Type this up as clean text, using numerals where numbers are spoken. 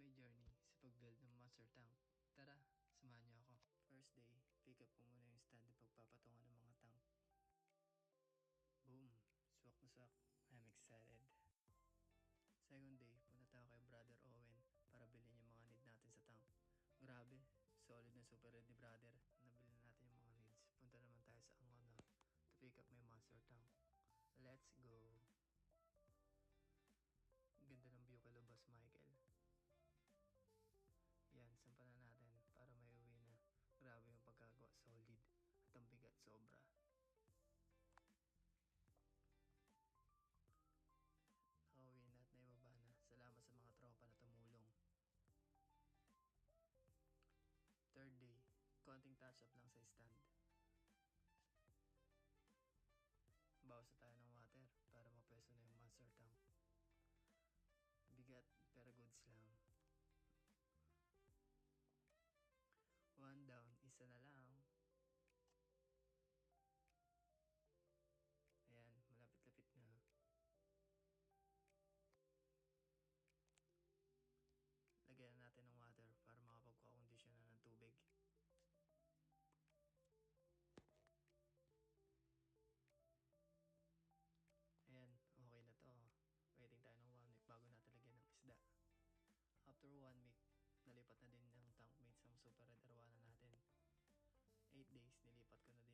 my journey sa pag-build ng monster tank. Tara, samahan niyo ako. First day, pick up ko muna yung stand na pagpapatungan ng mga tank. Boom! Swak na swak. I'm excited. Second day, punta tayo kay Brother Owen para bilhin yung mga need natin sa tank. Grabe, solid na super red ni Brother. Nabili na natin yung mga needs. Punta naman tayo sa Angono to pick up my monster tank. Let's go! Ganda ng view kay Boss Michael. Yan, sampalan natin para may uwi na. Grabe yung pagkagawa, solid. At ang bigat, sobra. Nakauwi na at naibaba na. Salamat sa mga tropa na tumulong. Third day, konting touch up lang sa stand. Bawas na tayo ng water para mapwesto na yung monster tank. Bigat pero goods lang. One down, isa na lang. Ayan, malapit-lapit na. Lagyan natin ng water para makapagkakondisyon na ng tubig. Ayan, okay na to. Waiting tayo ng 1 week bago natin lagyan ng isda. After 1 week, nalipat na din ng tank mate sa Super Red Arwana natin. 8 days, nilipat ko na din